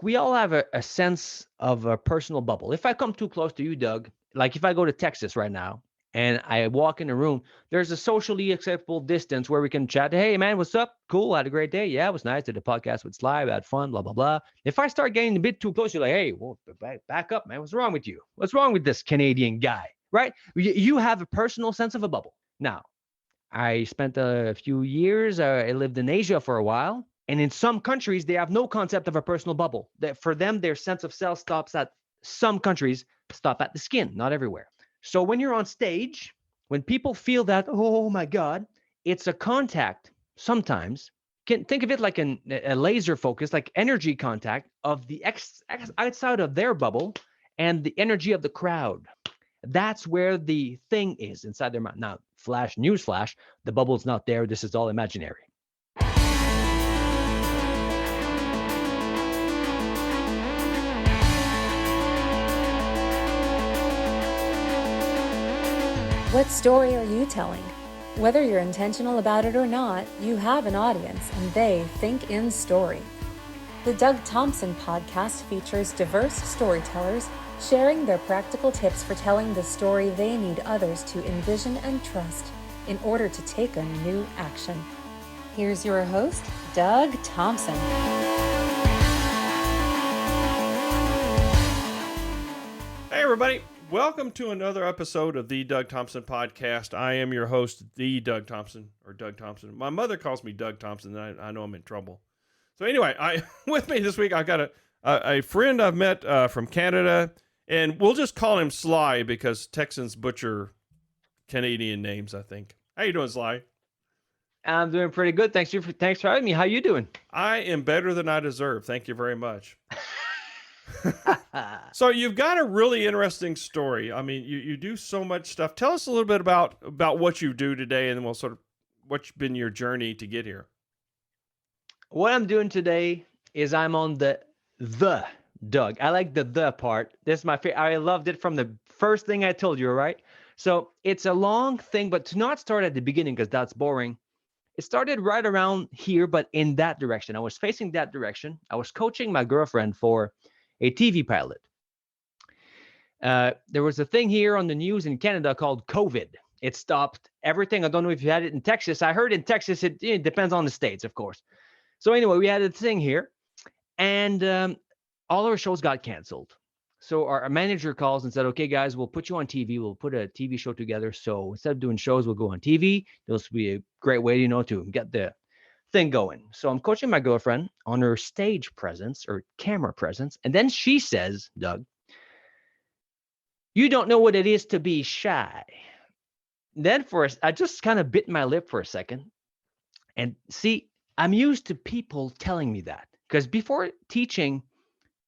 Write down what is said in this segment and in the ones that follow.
We all have a sense of a personal bubble. If I come too close to you, Doug, like if I go to Texas right now and I walk in a room, there's a socially acceptable distance where we can chat. Hey, man, what's up? Cool. Had a great day. Yeah, it was nice. Did a podcast with Sly. We had fun, blah, blah, blah. If I start getting a bit too close, you're like, hey, well, back up, man. What's wrong with you? What's wrong with this Canadian guy? Right? You have a personal sense of a bubble. Now, I spent a few years, I lived in Asia for a while. And in some countries, they have no concept of a personal bubble. That for them, their sense of self stops at some countries, stop at the skin, not everywhere. So when you're on stage, when people feel that, oh my God, it's a contact sometimes. Can think of it like a laser focus, like energy contact of the outside of their bubble and the energy of the crowd. That's where the thing is inside their mind. Now, news flash, the bubble's not there. This is all imaginary. What story are you telling? Whether you're intentional about it or not, you have an audience and they think in story. The Doug Thompson podcast features diverse storytellers sharing their practical tips for telling the story they need others to envision and trust in order to take a new action. Here's your host, Doug Thompson. Hey, everybody. Welcome to another episode of the Doug Thompson podcast. I am your host, the Doug Thompson, or Doug Thompson. My mother calls me Doug Thompson, and I know I'm in trouble. So anyway, with me this week, I've got a friend I've met from Canada, and we'll just call him Sly because Texans butcher Canadian names, I think. How you doing, Sly? I'm doing pretty good. Thanks for having me. How you doing? I am better than I deserve. Thank you very much. So you've got a really interesting story. I mean, you do so much stuff. Tell us a little bit about what you do today, and then we'll sort of what's been your journey to get here. What I'm doing today is I'm on the Doug. I like the part. This is my favorite. I loved it from the first thing I told you, right? So it's a long thing, but to not start at the beginning because that's boring. It started right around here, but in that direction. I was facing that direction. I was coaching my girlfriend for a TV pilot. There was a thing here on the news in Canada called COVID. It stopped everything. I don't know if you had it in Texas. I heard in Texas, it depends on the states, of course. So anyway, we had a thing here, and all our shows got canceled. So our manager calls and said, okay, guys, we'll put you on TV. We'll put a TV show together. So instead of doing shows, we'll go on TV. This will be a great way, to get the thing going. So I'm coaching my girlfriend on her stage presence or camera presence. And then she says, Doug, you don't know what it is to be shy. Then I just kind of bit my lip for a second. And see, I'm used to people telling me that because before teaching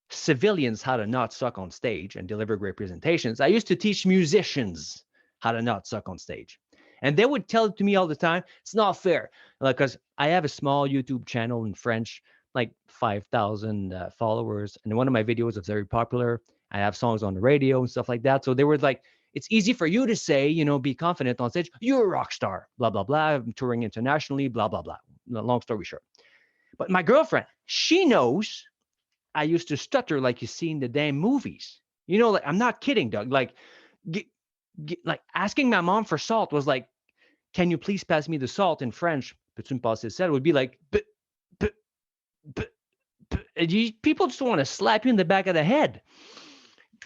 civilians how to not suck on stage and deliver great presentations, I used to teach musicians how to not suck on stage. And they would tell it to me all the time. It's not fair. Because I have a small YouTube channel in French, like 5,000 followers. And one of my videos is very popular. I have songs on the radio and stuff like that. So they were like, it's easy for you to say, be confident on stage. You're a rock star, blah, blah, blah. I'm touring internationally, blah, blah, blah. Long story short. But my girlfriend, she knows I used to stutter like you see in the damn movies. Like I'm not kidding, Doug. Like, like asking my mom for salt was like, can you please pass me the salt in French? Peux-tu me passer sel? Would be like, people just want to slap you in the back of the head.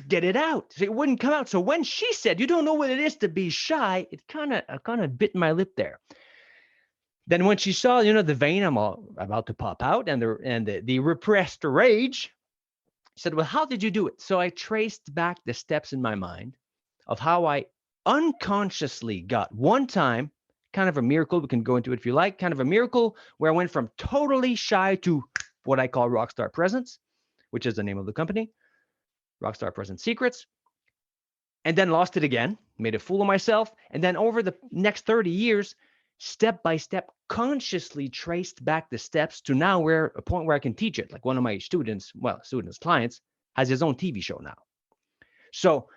Get it out. So it wouldn't come out. So when she said, you don't know what it is to be shy, it kind of bit my lip there. Then when she saw, the vein I'm about to pop out and the repressed rage, she said, well, how did you do it? So I traced back the steps in my mind of how I unconsciously got one time, kind of a miracle. We can go into it if you like, kind of a miracle where I went from totally shy to what I call Rockstar Presence, which is the name of the company, Rockstar Presence Secrets, and then lost it again, made a fool of myself. And then over the next 30 years, step by step, consciously traced back the steps to now a point where I can teach it. Like one of my clients, has his own TV show now. So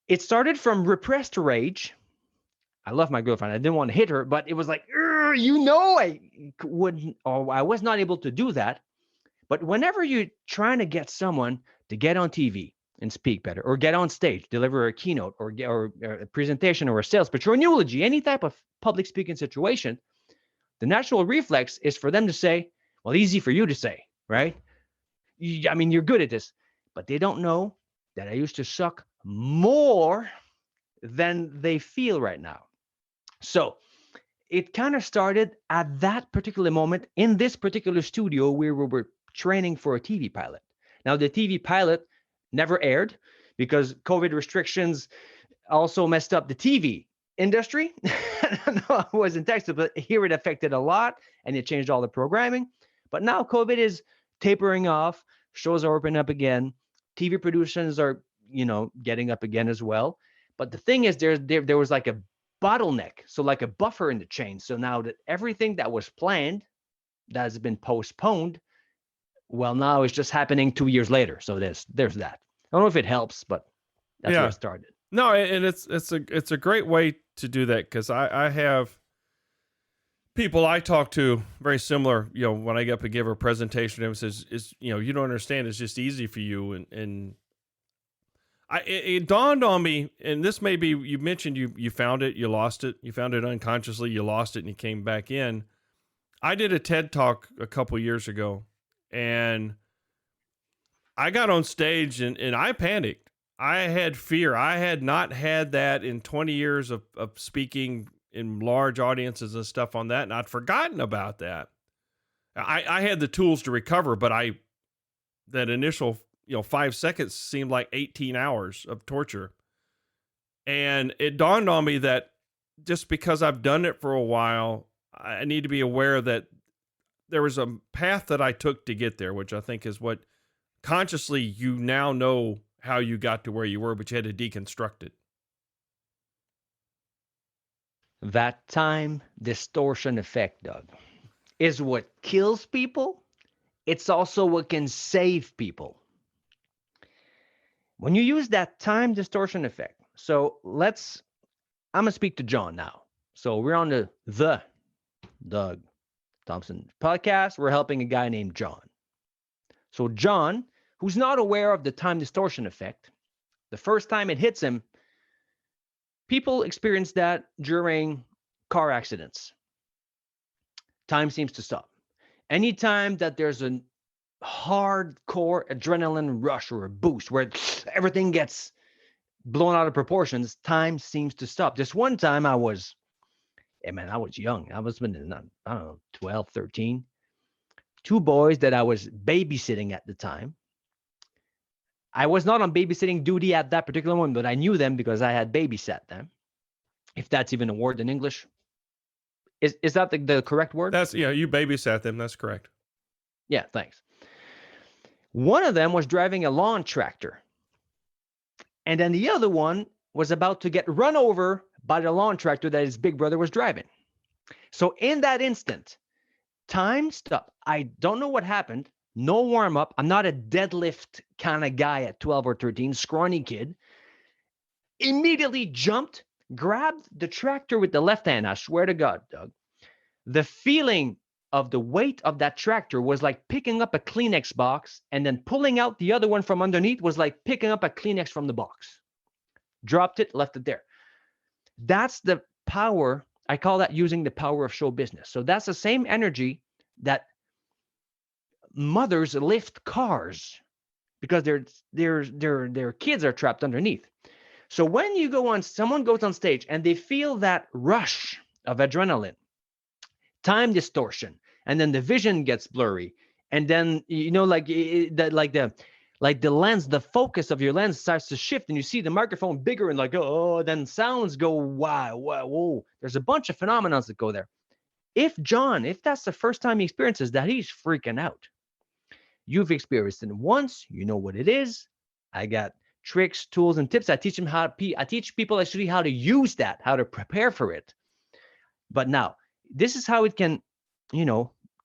it started from repressed rage. I love my girlfriend. I didn't want to hit her, but it was like, I was not able to do that. But whenever you're trying to get someone to get on TV and speak better, or get on stage, deliver a keynote, or a presentation, or a sales pitch, or an eulogy, any type of public speaking situation, the natural reflex is for them to say, well, easy for you to say, right? I mean, you're good at this, but they don't know that I used to suck more than they feel right now. So it kind of started at that particular moment in this particular studio where we were training for a TV pilot. Now, the TV pilot never aired because COVID restrictions also messed up the TV industry. No, I was in Texas, but here it affected a lot and it changed all the programming. But now COVID is tapering off, shows are opening up again, TV productions are, getting up again as well. But the thing is, there was like a bottleneck, so like a buffer in the chain. So now that everything that was planned that has been postponed, well, now it's just happening 2 years later. So there's that. I don't know if it helps, but that's where it started. No, and it's a great way to do that, because I have people I talk to very similar. When I get up and give a presentation, it says, you don't understand. It's just easy for you, and it dawned on me, and this may be, you mentioned you found it, you lost it, you found it unconsciously, you lost it, and you came back in. I did a TED Talk a couple years ago, and I got on stage and I panicked. I had fear. I had not had that in 20 years of speaking in large audiences and stuff on that, and I'd forgotten about that. I had the tools to recover, but that initial 5 seconds seemed like 18 hours of torture. And it dawned on me that just because I've done it for a while, I need to be aware that there was a path that I took to get there, which I think is what consciously you now know how you got to where you were, but you had to deconstruct it. That time distortion effect, Doug, is what kills people. It's also what can save people. When you use that time distortion effect. So I'm going to speak to John now. So we're on the Doug Thompson podcast. We're helping a guy named John. So John, who's not aware of the time distortion effect, the first time it hits him, people experience that during car accidents. Time seems to stop. Anytime that there's a hardcore adrenaline rush or a boost where everything gets blown out of proportions, time seems to stop. This one time I was young. I was, I don't know, 12, 13. Two boys that I was babysitting at the time. I was not on babysitting duty at that particular moment, but I knew them because I had babysat them. If that's even a word in English. Is that the correct word? You babysat them. That's correct. Yeah, thanks. One of them was driving a lawn tractor. And then the other one was about to get run over by the lawn tractor that his big brother was driving. So in that instant, time stopped. I don't know what happened. No warm up. I'm not a deadlift kind of guy at 12 or 13, scrawny kid. Immediately jumped, grabbed the tractor with the left hand. I swear to God, Doug, the feeling of the weight of that tractor was like picking up a Kleenex box, and then pulling out the other one from underneath was like picking up a Kleenex from the box. Dropped it, left it there. That's the power. I call that using the power of show business. So that's the same energy that mothers lift cars because their kids are trapped underneath. So when someone goes on stage and they feel that rush of adrenaline, time distortion, and then the vision gets blurry, and then like the lens, the focus of your lens starts to shift, and you see the microphone bigger, and then sounds go wow, whoa. There's a bunch of phenomena that go there. If that's the first time he experiences that, he's freaking out. You've experienced it once, you know what it is. I got tricks, tools, and tips. I teach people actually how to use that, how to prepare for it. But now, this is how it can,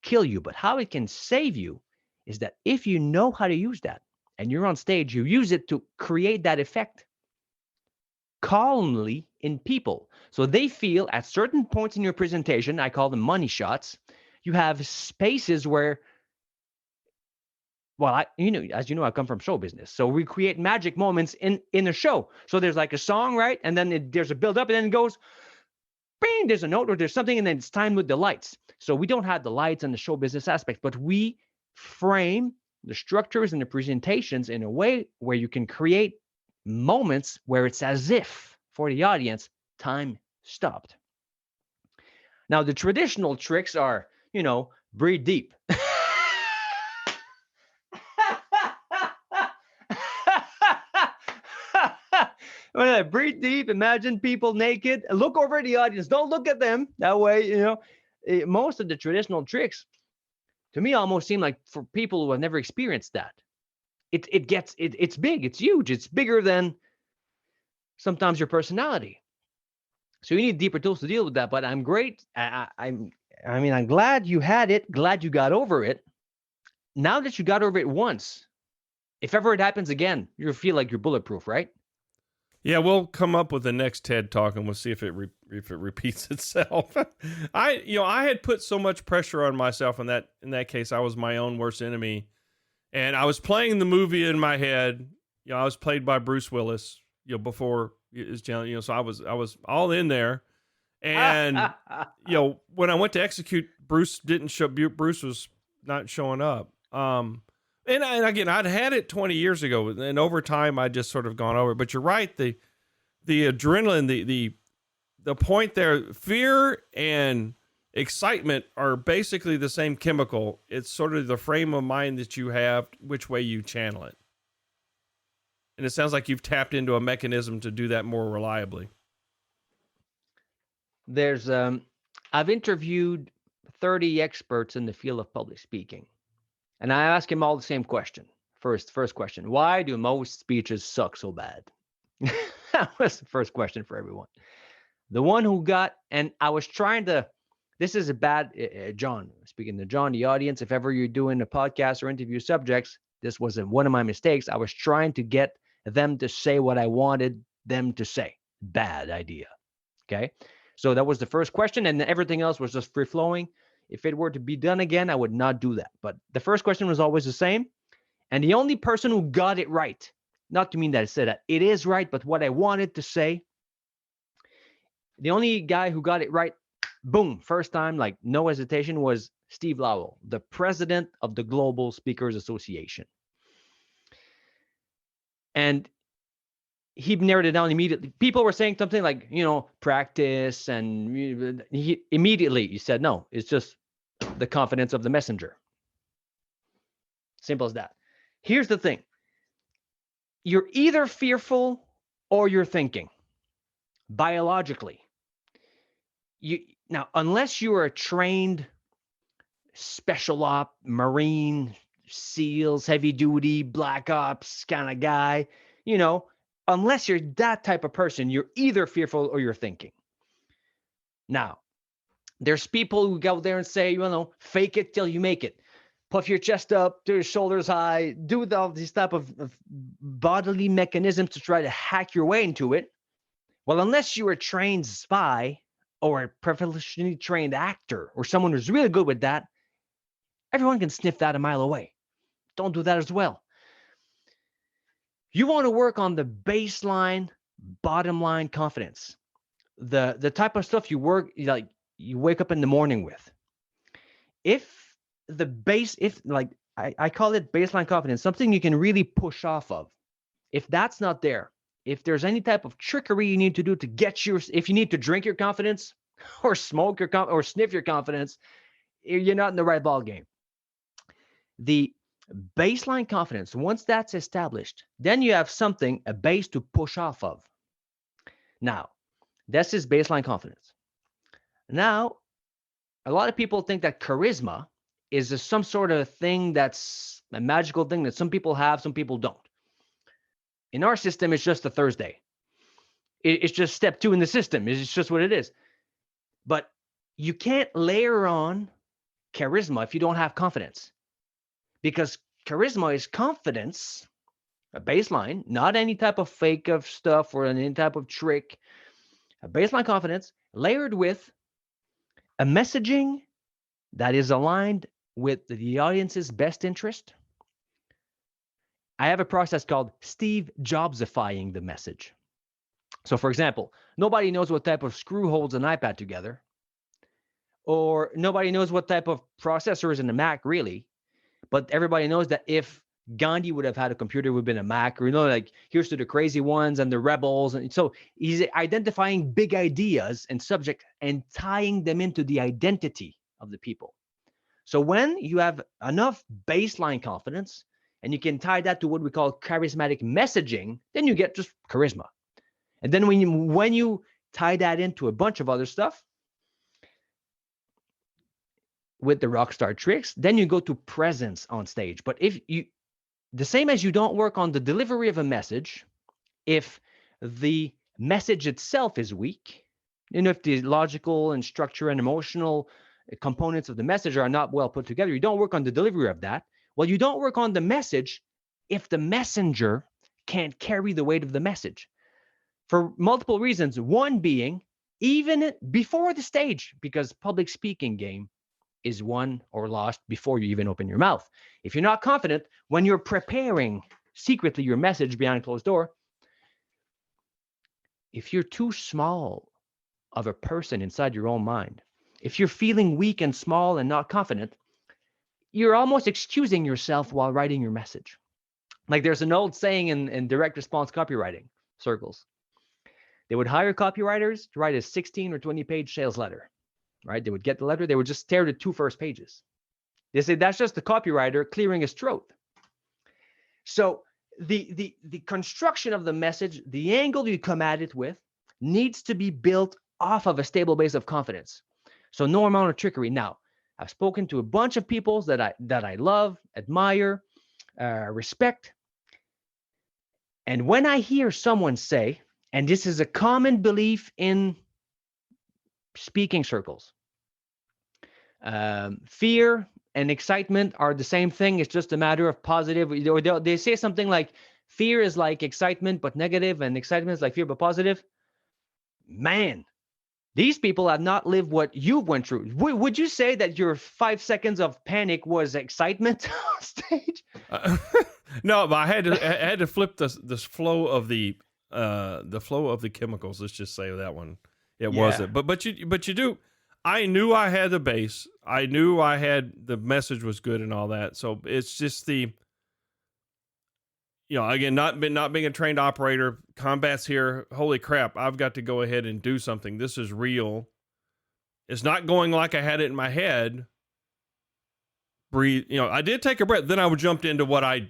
kill you. But how it can save you is that if you know how to use that and you're on stage, you use it to create that effect calmly in people. So they feel at certain points in your presentation, I call them money shots, you have spaces where well, as you know, I come from show business. So we create magic moments in a show. So there's like a song, right? And then there's a build up, and then it goes, bing, there's a note or there's something, and then it's timed with the lights. So we don't have the lights and the show business aspect, but we frame the structures and the presentations in a way where you can create moments where it's as if for the audience, time stopped. Now, the traditional tricks are, breathe deep. Breathe deep, imagine people naked, look over the audience, don't look at them. That way, most of the traditional tricks, to me, almost seem like for people who have never experienced that. It's big, it's huge, it's bigger than sometimes your personality. So you need deeper tools to deal with that. But I'm great. I'm glad you had it, glad you got over it. Now that you got over it once, if ever it happens again, you'll feel like you're bulletproof, right? Yeah, we'll come up with the next TED Talk and we'll see if it repeats itself. I had put so much pressure on myself in that case. I was my own worst enemy, and I was playing the movie in my head. I was played by Bruce Willis. Before his channel. So I was all in there, and when I went to execute, Bruce didn't show. Bruce was not showing up. And again, I'd had it 20 years ago, and over time, I just sort of gone over it. But you're right, the adrenaline, the point there, fear and excitement are basically the same chemical. It's sort of the frame of mind that you have, which way you channel it. And it sounds like you've tapped into a mechanism to do that more reliably. There's, I've interviewed 30 experts in the field of public speaking. And I ask him all the same question. First question, why do most speeches suck so bad? That was the first question for everyone. The one who got, and I was trying to, this is a bad, John, speaking to John, the audience, if ever you're doing a podcast or interview subjects, this was one of my mistakes. I was trying to get them to say what I wanted them to say. Bad idea. Okay. So that was the first question. And everything else was just free flowing. If it were to be done again, I would not do that. But the first question was always the same. And the only person who got it right, not to mean that I said that it is right, but what I wanted to say, the only guy who got it right, boom, first time, like no hesitation, was Steve Lowell, the president of the Global Speakers Association. And he narrowed it down immediately. People were saying something like, practice, and he said, no, it's just the confidence of the messenger. Simple as that. Here's the thing. You're either fearful or you're thinking biologically. Now, unless you are a trained special op, Marine, SEALs, heavy duty, black ops kind of guy, unless you're that type of person, you're either fearful or you're thinking. Now, there's people who go there and say, fake it till you make it. Puff your chest up, do your shoulders high, do all these type of bodily mechanisms to try to hack your way into it. Well, unless you're a trained spy or a professionally trained actor or someone who's really good with that, everyone can sniff that a mile away. Don't do that as well. You want to work on the baseline, bottom line confidence. The type of stuff you wake up in the morning with. I call it baseline confidence, something you can really push off of. If that's not there, if there's any type of trickery you need to do to if you need to drink your confidence or smoke or sniff your confidence, you're not in the right ball game. The baseline confidence, once that's established, then you have a base to push off of. Now, this is baseline confidence. Now, a lot of people think that charisma is some sort of thing that's a magical thing that some people have, some people don't. In our system, it's just a Thursday. It's just step 2 in the system. It's just what it is. But you can't layer on charisma if you don't have confidence. Because charisma is confidence, a baseline, not any type of fake of stuff or any type of trick. A baseline confidence layered with a messaging that is aligned with the audience's best interest, I have a process called Steve Jobsifying the message. So for example, nobody knows what type of screw holds an iPad together, or nobody knows what type of processor is in a Mac really, but everybody knows that if Gandhi would have had a computer, it would have been a Mac, or, like, here's to the crazy ones and the rebels. And so he's identifying big ideas and subject and tying them into the identity of the people. So when you have enough baseline confidence and you can tie that to what we call charismatic messaging, then you get just charisma. And then when you tie that into a bunch of other stuff with the Rockstar tricks, then you go to presence on stage. But if you, the same as you don't work on the delivery of a message, if the message itself is weak, if the logical and structure and emotional components of the message are not well put together, you don't work on the delivery of that. Well, you don't work on the message if the messenger can't carry the weight of the message for multiple reasons. One being, even before the stage, because public speaking game is won or lost before you even open your mouth. If you're not confident when you're preparing secretly your message behind a closed door, if you're too small of a person inside your own mind, if you're feeling weak and small and not confident, you're almost excusing yourself while writing your message. Like there's an old saying in direct response copywriting circles. They would hire copywriters to write a 16 or 20 page sales letter, right? They would get the letter. They would just stare at the 2 first pages. They say that's just the copywriter clearing his throat. So the construction of the message, the angle you come at it with, needs to be built off of a stable base of confidence. So no amount of trickery. Now, I've spoken to a bunch of people that I love, admire, respect. And when I hear someone say, and this is a common belief in speaking circles, fear and excitement are the same thing. It's just a matter of positive. They say something like fear is like excitement, but negative, and excitement is like fear, but positive. Man, these people have not lived what you went through. Would you say that your 5 seconds of panic was excitement on stage? No, but I had to flip this flow of the flow of the chemicals. Let's just say that one. It wasn't. But you do. I knew I had the base. I knew I had the message was good and all that. So it's just the, again, not being a trained operator, combat's here. Holy crap, I've got to go ahead and do something. This is real. It's not going like I had it in my head. Breathe. I did take a breath. Then I jumped into what I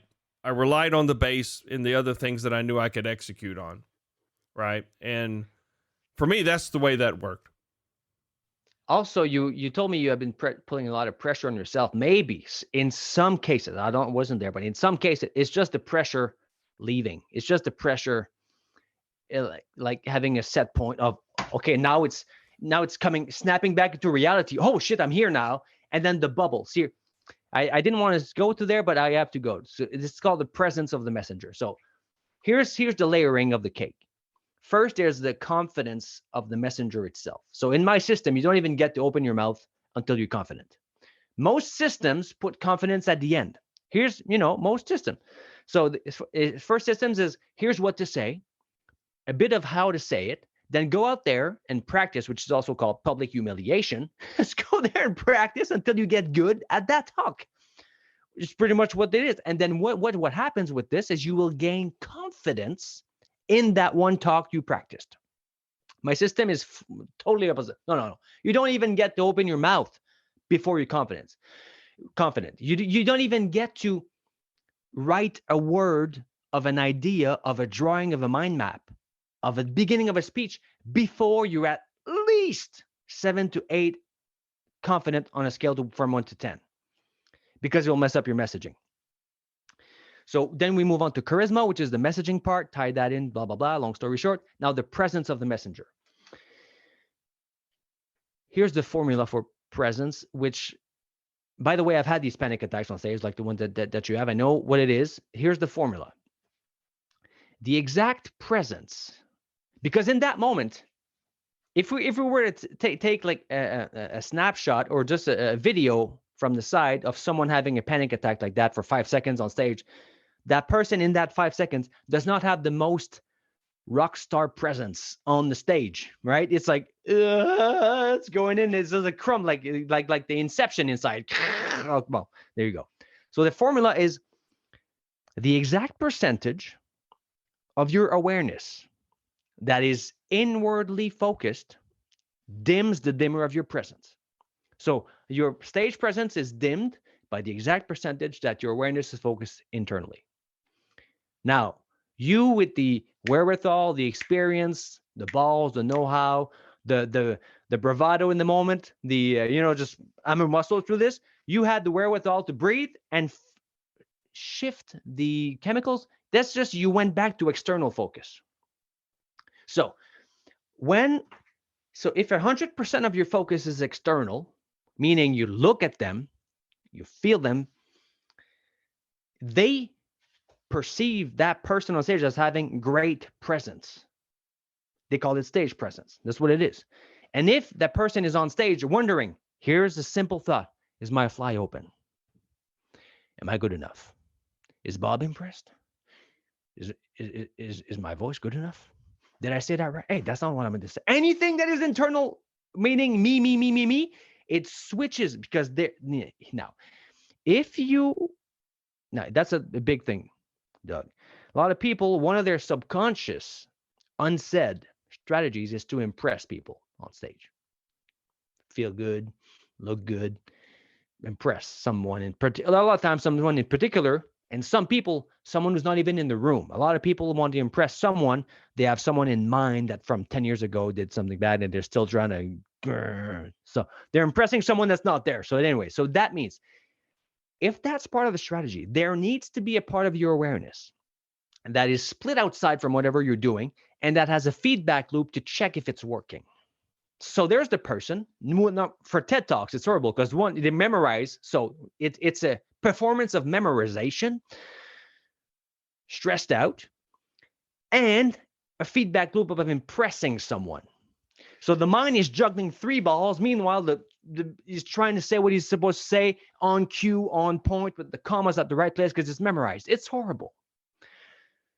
relied on the base and the other things that I knew I could execute on. Right. And for me, that's the way that worked. Also, you told me you have been putting a lot of pressure on yourself. Maybe in some cases, wasn't there, but in some cases, it's just the pressure leaving. It's just the pressure, like having a set point of, okay, now it's coming, snapping back into reality. Oh shit, I'm here now. And then the bubble. See, I didn't want to go to there, but I have to go. So it's called the presence of the messenger. So here's the layering of the cake. First, there's the confidence of the messenger itself. So in my system, you don't even get to open your mouth until you're confident. Most systems put confidence at the end. Here's, most systems. So the first systems is here's what to say, a bit of how to say it, then go out there and practice, which is also called public humiliation. Just go there and practice until you get good at that talk. It's pretty much what it is. And then what happens with this is you will gain confidence in that one talk you practiced. My system is totally opposite. No. You don't even get to open your mouth before you're confident. You don't even get to write a word of an idea, of a drawing, of a mind map, of a beginning of a speech before you're at least 7 to 8 confident on a scale from 1 to 10, because it'll mess up your messaging. So then we move on to charisma, which is the messaging part, tie that in, blah, blah, blah, long story short. Now the presence of the messenger. Here's the formula for presence, which, by the way, I've had these panic attacks on stage, like the one that you have. I know what it is. Here's the formula. The exact presence, because in that moment, if we were to take like a snapshot or just a video from the side of someone having a panic attack like that for 5 seconds on stage, that person in that 5 seconds does not have the most Rockstar presence on the stage, right? It's like it's going in. It's just a crumb, like the Inception inside. Well, there you go. So the formula is the exact percentage of your awareness that is inwardly focused dims the dimmer of your presence. So your stage presence is dimmed by the exact percentage that your awareness is focused internally. Now, you with the wherewithal, the experience, the balls, the know-how, the bravado in the moment, just I'm a muscle through this. You had the wherewithal to breathe and shift the chemicals. That's just you went back to external focus. So if 100% of your focus is external, meaning you look at them, you feel them, they perceive that person on stage as having great presence. They call it stage presence. That's what it is. And if that person is on stage wondering, here's a simple thought: is my fly open? Am I good enough? Is Bob impressed? Is my voice good enough? Did I say that right? Hey, that's not what I'm going to say. Anything that is internal, meaning me, it switches because now that's a big thing, Doug. A lot of people, one of their subconscious, unsaid strategies is to impress people on stage. Feel good, look good, impress someone in particular. A lot of times, someone in particular, and some people, someone who's not even in the room. A lot of people want to impress someone. They have someone in mind that from 10 years ago did something bad, and they're still trying to. So they're impressing someone that's not there. So anyway, so that means if that's part of the strategy, there needs to be a part of your awareness that is split outside from whatever you're doing, and that has a feedback loop to check if it's working. So there's the person. For TED Talks, it's horrible because one, they memorize. So it's a performance of memorization, stressed out, and a feedback loop of impressing someone. So the mind is juggling 3 balls. Meanwhile, he's trying to say what he's supposed to say on cue, on point, with the commas at the right place because it's memorized. It's horrible.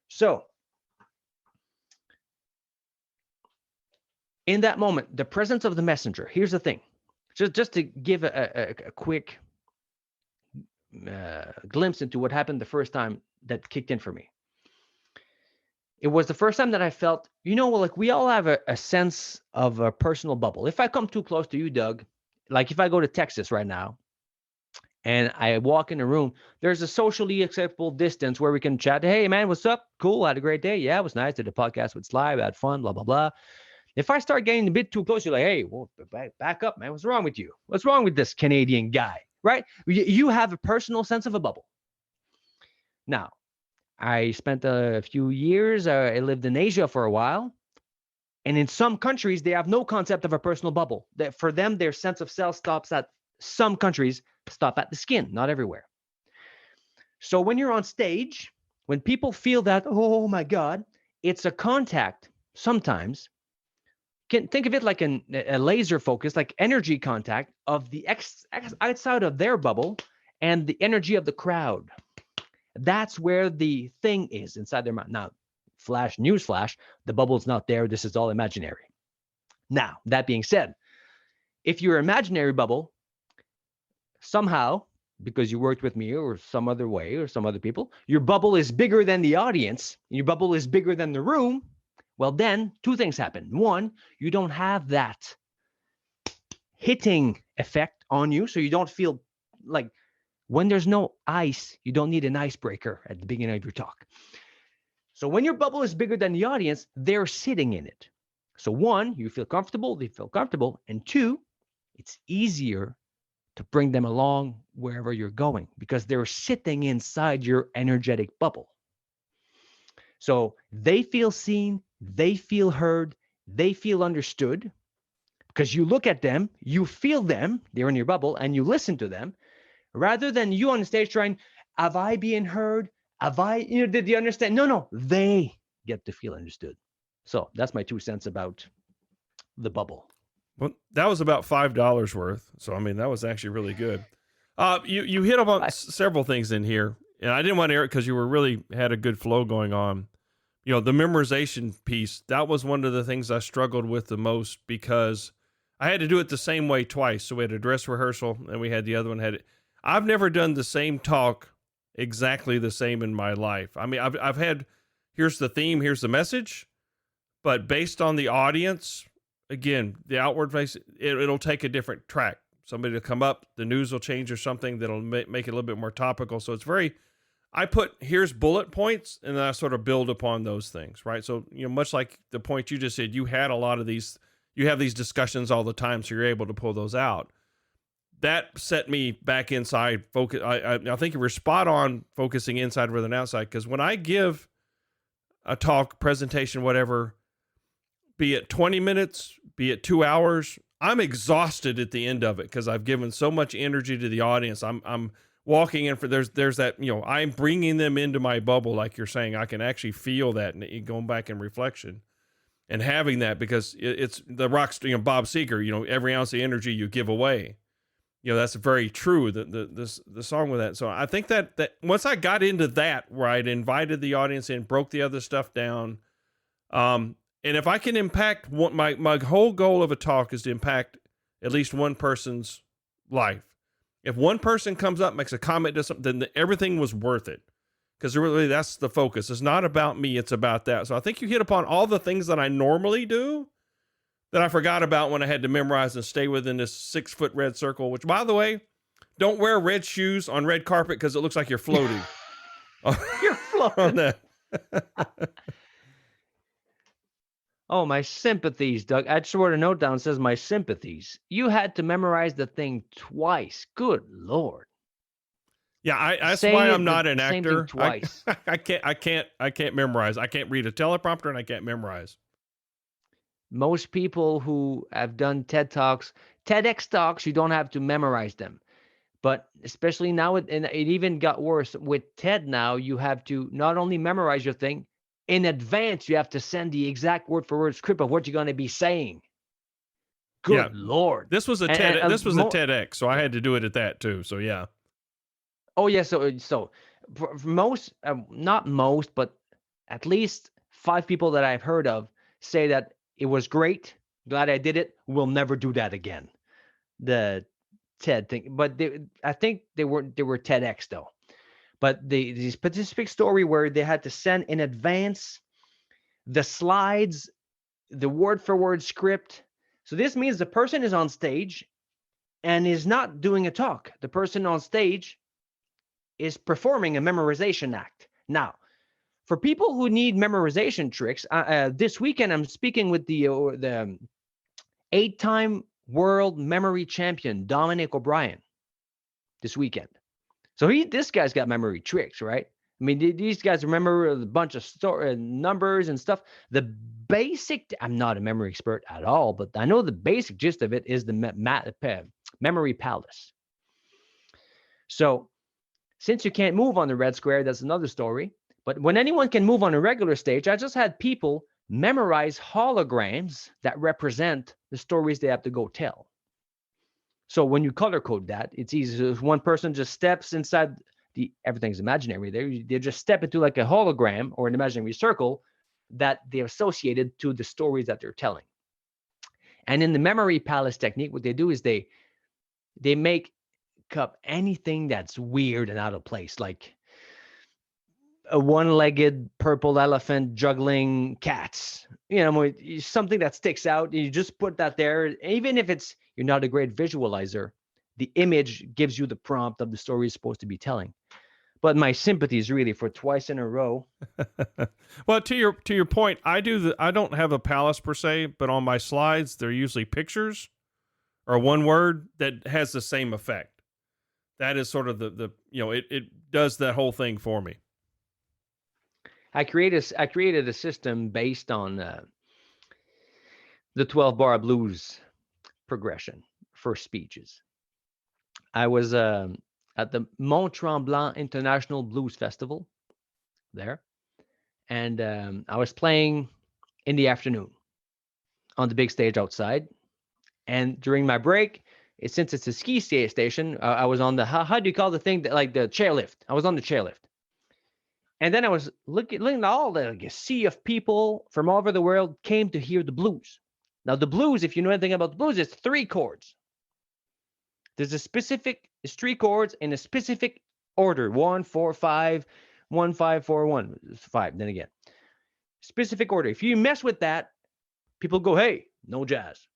So in that moment, the presence of the messenger, here's the thing. Just to give a quick glimpse into what happened the first time that kicked in for me. It was the first time that I felt, like we all have a sense of a personal bubble. If I come too close to you, Doug, like if I go to Texas right now and I walk in a room, there's a socially acceptable distance where we can chat. Hey, man, what's up? Cool. Had a great day. Yeah, it was nice. Did a podcast with Sly. We had fun, blah, blah, blah. If I start getting a bit too close, you're like, hey, well, back up, man. What's wrong with you? What's wrong with this Canadian guy, right? You have a personal sense of a bubble. Now, I spent a few years, I lived in Asia for a while. And in some countries, they have no concept of a personal bubble. That for them, their sense of self stops at some countries, stop at the skin, not everywhere. So when you're on stage, when people feel that, oh my God, it's a contact sometimes. Can think of it like a laser focus, like energy contact of the outside of their bubble and the energy of the crowd. That's where the thing is inside their mind. Now, newsflash, the bubble's not there. This is all imaginary. Now, that being said, if your imaginary bubble, somehow, because you worked with me or some other way or some other people, your bubble is bigger than the audience, your bubble is bigger than the room, well, then 2 things happen. 1, you don't have that hitting effect on you, so you don't feel like when there's no ice, you don't need an icebreaker at the beginning of your talk. So when your bubble is bigger than the audience, they're sitting in it. So 1, you feel comfortable, they feel comfortable. And 2, it's easier to bring them along wherever you're going because they're sitting inside your energetic bubble. So they feel seen, they feel heard, they feel understood because you look at them, you feel them, they're in your bubble, and you listen to them rather than you on the stage trying, have I been heard? Have I, did you understand? No, they get to feel understood. So that's my 2 cents about the bubble. Well, that was about $5 worth. So, I mean, that was actually really good. You hit up on several things in here. and I didn't want to air it because you were really had a good flow going on. You know, the memorization piece, that was one of the things I struggled with the most because I had to do it the same way twice. So we had a dress rehearsal and we had the other one had it. I've never done the same talk exactly the same in my life. I mean, I've had, here's the theme, here's the message, but based on the audience, again, the outward face, it'll take a different track. Somebody will come up, the news will change or something that'll make it a little bit more topical. So it's very, I put, here's bullet points, and then I sort of build upon those things, right? So, you know, much like the point you just said, you had a lot of these, you have these discussions all the time, so you're able to pull those out. That set me back inside focus. I think you were spot on focusing inside rather than outside, because when I give a talk, presentation, whatever, be it 20 minutes, be it 2 hours, I'm exhausted at the end of it because I've given so much energy to the audience. I'm walking in for, there's that, you know, I'm bringing them into my bubble, like you're saying. I can actually feel that, and going back in reflection and having that, because it's the Rockstar, you know, Bob Seger, you know, every ounce of energy you give away. You know, that's very true. The song with that. So I think that once I got into that, where I'd invited the audience in, broke the other stuff down, and if I can impact my whole goal of a talk is to impact at least one person's life. If one person comes up, makes a comment, does something, then everything was worth it. Because really, that's the focus. It's not about me, it's about that. So I think you hit upon all the things that I normally do that I forgot about when I had to memorize and stay within this 6-foot red circle, which, by the way, don't wear red shoes on red carpet because it looks like you're floating. You're floating. On that. Oh, my sympathies, Doug. I just wrote a note down that says my sympathies. You had to memorize the thing twice. Good Lord. Yeah, that's Say why I'm the not an same actor. thing twice. I can't memorize. I can't read a teleprompter, and I can't memorize. Most people who have done TED Talks, TEDx Talks, you don't have to memorize them. But especially now, and it even got worse with TED now, you have to not only memorize your thing, in advance, you have to send the exact word-for-word script of what you're going to be saying. Good Lord. This was a TEDx, so I had to do it at that too. So yeah. Oh yeah, so for most, not most, but at least 5 people that I've heard of say that it was great. Glad I did it. We'll never do that again. The TED thing, but I think they were TEDx though. But the specific story where they had to send in advance the slides, the word-for-word script. So this means the person is on stage and is not doing a talk. The person on stage is performing a memorization act. Now, for people who need memorization tricks, this weekend I'm speaking with the 8-time world memory champion, Dominic O'Brien, this weekend. So this guy's got memory tricks, right? I mean, these guys remember a bunch of numbers and stuff. The basic, I'm not a memory expert at all, but I know the basic gist of it is the memory palace. So since you can't move on the red square, that's another story. But when anyone can move on a regular stage, I just had people memorize holograms that represent the stories they have to go tell. So when you color code that, it's easy. If one person just steps inside everything's imaginary there, they just step into like a hologram or an imaginary circle that they're associated to the stories that they're telling. And in the memory palace technique, what they do is they make up anything that's weird and out of place, like a one-legged purple elephant juggling cats, something that sticks out. You just put that there. Even if you're not a great visualizer, the image gives you the prompt of the story you're supposed to be telling. But my sympathy is really for twice in a row. Well, to your point, I don't have a palace per se, but on my slides, they're usually pictures or one word that has the same effect. That is sort of it does that whole thing for me. I created a system based on the 12-bar blues progression for speeches. I was at the Mont Tremblant International Blues Festival there, and I was playing in the afternoon on the big stage outside. And during my break, since it's a ski station, I was on the how do you call the thing that, like the chairlift? I was on the chairlift. And then I was looking at all the like, a sea of people from all over the world came to hear the blues. Now, the blues, if you know anything about the blues, it's 3 chords. There's a specific, it's 3 chords in a specific order 1, 4, 5, 1, 5, 4, 1, 5. Then again, specific order. If you mess with that, people go, hey, no jazz.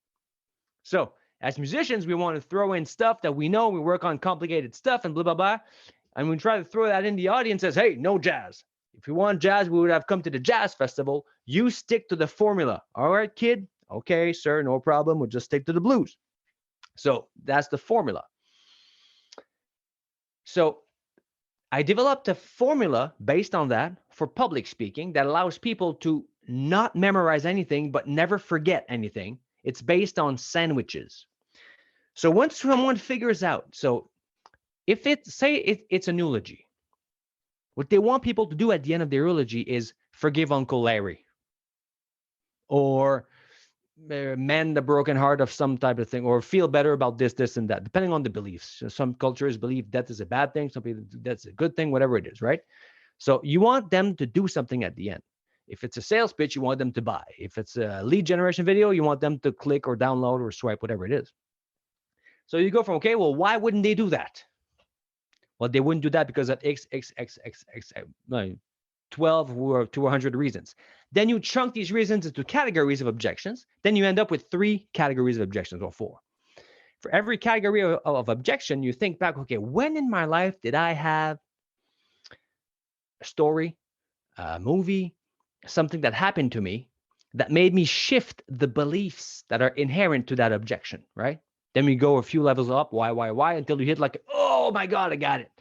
So, as musicians, we want to throw in stuff that we know. We work on complicated stuff and blah, blah, blah. And we try to throw that in the audience as, hey, no jazz. If you want jazz, we would have come to the jazz festival. You stick to the formula. All right, kid? Okay, sir, no problem. We'll just stick to the blues. So that's the formula. So I developed a formula based on that for public speaking that allows people to not memorize anything, but never forget anything. It's based on sandwiches. So once someone figures out, so if it's an eulogy, what they want people to do at the end of their eulogy is forgive Uncle Larry or mend the broken heart of some type of thing, or feel better about this, this, and that, depending on the beliefs. So some cultures believe death is a bad thing. Some people, that's a good thing, whatever it is, right? So you want them to do something at the end. If it's a sales pitch, you want them to buy. If it's a lead generation video, you want them to click or download or swipe, whatever it is. So you go from, okay, well, why wouldn't they do that? Well, they wouldn't do that because of 12 or 200 reasons. Then you chunk these reasons into categories of objections. Then you end up with 3 categories of objections, or 4. For every category of objection, you think back, okay, when in my life did I have a story, a movie, something that happened to me that made me shift the beliefs that are inherent to that objection, right? Then we go a few levels up, why, until you hit like, oh my God, I got it.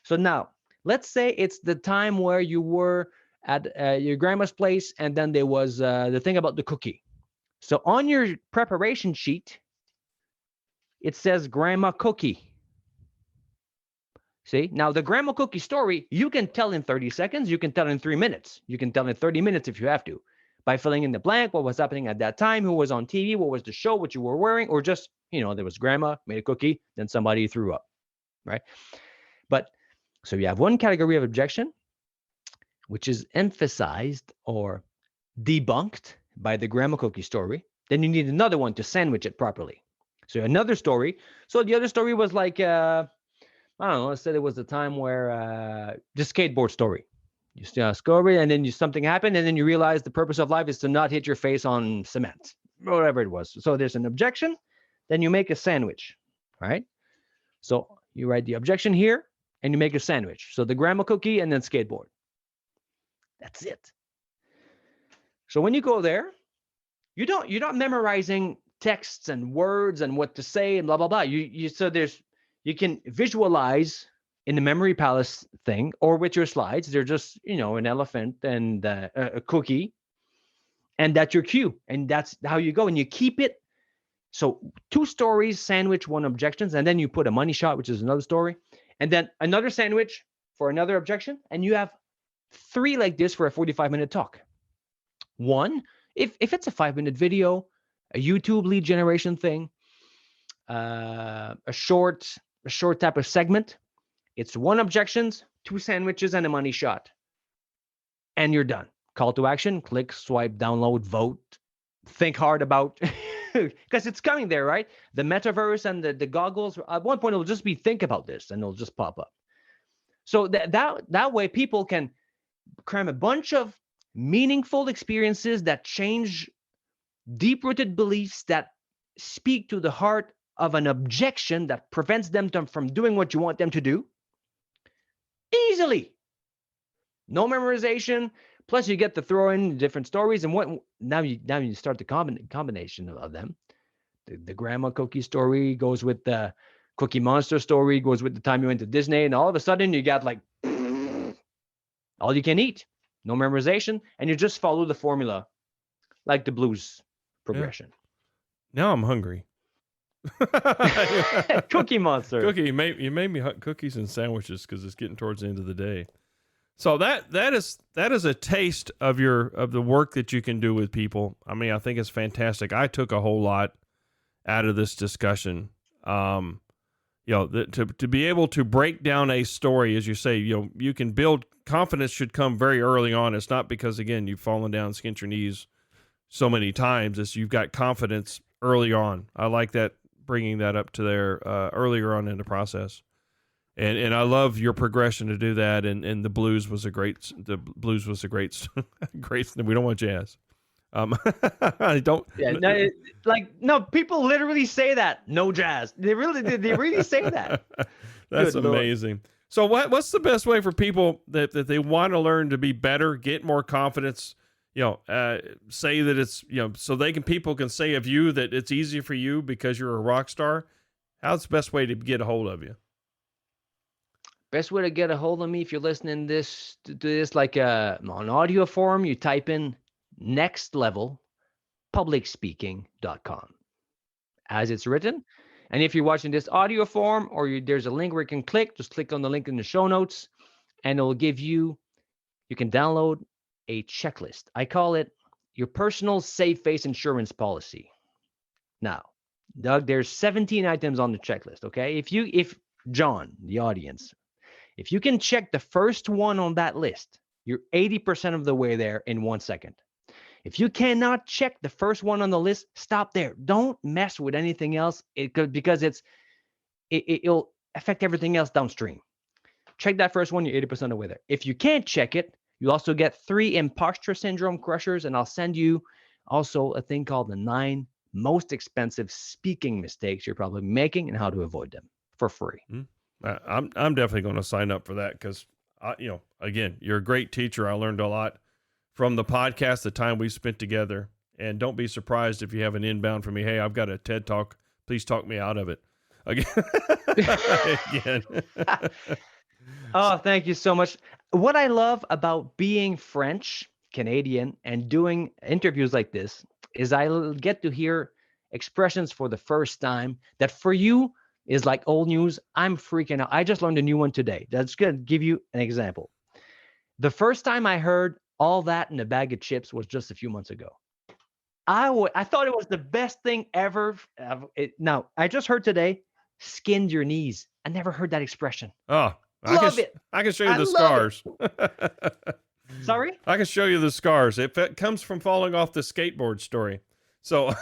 So now, let's say it's the time where you were at your grandma's place, and then there was the thing about the cookie. So on your preparation sheet, it says grandma cookie. See, now the grandma cookie story, you can tell in 30 seconds, you can tell in 3 minutes, you can tell in 30 minutes if you have to, by filling in the blank, what was happening at that time, who was on TV, what was the show, what you were wearing, or just, there was grandma made a cookie, then somebody threw up, right? But so you have one category of objection, which is emphasized or debunked by the grandma cookie story. Then you need another one to sandwich it properly. So another story. So the other story was like, I don't know, let's say it was the time where the skateboard story. You still story, and then something happened, and then you realize the purpose of life is to not hit your face on cement, whatever it was. So there's an objection, then you make a sandwich, right? So you write the objection here, and you make a sandwich. So the grandma cookie and then skateboard. That's it. So when you go there, you're not memorizing texts and words and what to say and blah blah blah. You can visualize in the memory palace thing or with your slides. They're just an elephant and a cookie, and that's your cue, and that's how you go, and you keep it. So 2 stories, sandwich, 1 objections, and then you put a money shot, which is another story, and then another sandwich for another objection, and you have 3 like this for a 45-minute talk. 1, if it's a 5-minute video, a YouTube lead generation thing, a short type of segment, it's 1 objections, 2 sandwiches, and a money shot, and you're done. Call to action: click, swipe, download, vote, think hard about, because it's coming there, right? The metaverse and the goggles. At one point, it'll just be think about this, and it'll just pop up. So that way, people can cram a bunch of meaningful experiences that change deep-rooted beliefs that speak to the heart of an objection that prevents them from doing what you want them to do easily. No memorization. Plus, you get to throw in different stories, and now you start the combination of them. The grandma cookie story goes with the Cookie Monster story, goes with the time you went to Disney, and all of a sudden you got like all you can eat. No memorization, and you just follow the formula, like the blues progression. Yeah. Now I'm hungry. Cookie Monster. You made me hunt cookies and sandwiches because it's getting towards the end of the day. So that is a taste of the work that you can do with people. I mean, I think it's fantastic. I took a whole lot out of this discussion. to be able to break down a story, as you say, you can build confidence should come very early on. It's not because, again, you've fallen down and skinned your knees so many times. It's you've got confidence early on. I like that, bringing that up to there earlier on in the process. And I love your progression to do that. And the blues was a great great. We don't want jazz. I don't. Yeah, no, people literally say that. No jazz. They really say that. That's Good amazing. Lord. So what's the best way for people that they want to learn to be better, get more confidence, say that it's, so people can say of you that it's easy for you because you're a rock star? How's the best way to get a hold of you? Best way to get a hold of me, if you're listening to this like on audio form, you type in nextlevelpublicspeaking.com as it's written. And if you're watching this audio form, or there's a link where you can click, just click on the link in the show notes, and it'll give you can download a checklist. I call it your personal safe face insurance policy. Now, Doug, there's 17 items on the checklist, okay? If John, the audience, if you can check the first one on that list, you're 80% of the way there in 1 second. If you cannot check the first one on the list, stop there. Don't mess with anything else because it'll affect everything else downstream. Check that first one, you're 80% of the way there. If you can't check it, you also get 3 imposter syndrome crushers, and I'll send you also a thing called the 9 most expensive speaking mistakes you're probably making and how to avoid them for free. I'm definitely going to sign up for that because, again, you're a great teacher. I learned a lot from the podcast, the time we spent together. And don't be surprised if you have an inbound from me. Hey, I've got a TED Talk. Please talk me out of it. Again. Oh, thank you so much. What I love about being French, Canadian, and doing interviews like this is I get to hear expressions for the first time that for you is like old news. I'm freaking out. I just learned a new one today. That's going to give you an example. The first time I heard all that in a bag of chips was just a few months ago. I thought it was the best thing ever. Now, I just heard today, skinned your knees. I never heard that expression. Oh, Love it. I can show you the scars. Sorry? I can show you the scars. It comes from falling off the skateboard story. So.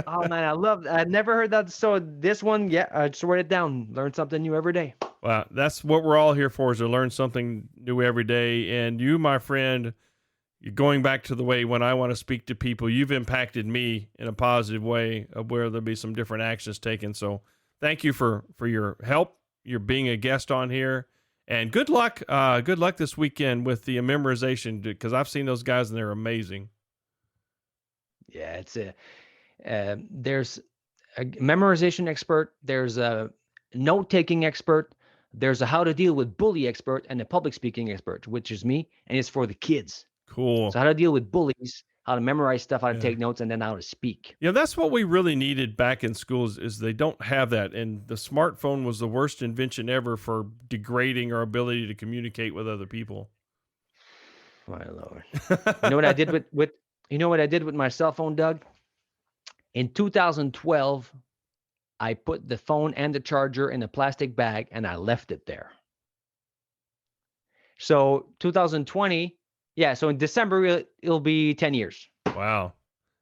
Oh, man, I never heard that. So this one, I just wrote it down. Learn something new every day. Wow, that's what we're all here for, is to learn something new every day. And you, my friend, you're going back to the way when I want to speak to people, you've impacted me in a positive way of where there'll be some different actions taken. So thank you for your help. You're being a guest on here, and good luck. Good luck this weekend with the memorization, because I've seen those guys and they're amazing. Yeah, it's there's a memorization expert. There's a note-taking expert. There's a how to deal with bully expert and a public speaking expert, which is me, and it's for the kids. Cool. So how to deal with bullies, how to memorize stuff, how to take notes, and then how to speak. Yeah, that's what we really needed back in schools, is they don't have that. And the smartphone was the worst invention ever for degrading our ability to communicate with other people. My Lord. You know what I did with my cell phone, Doug? In 2012, I put the phone and the charger in a plastic bag and I left it there. So 2020, so in December it'll be 10 years. Wow.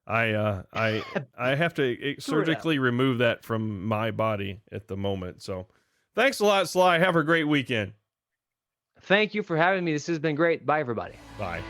I have to surgically remove that from my body at the moment. So thanks a lot, Sly. Have a great weekend. Thank you for having me. This has been great. Bye, everybody. Bye.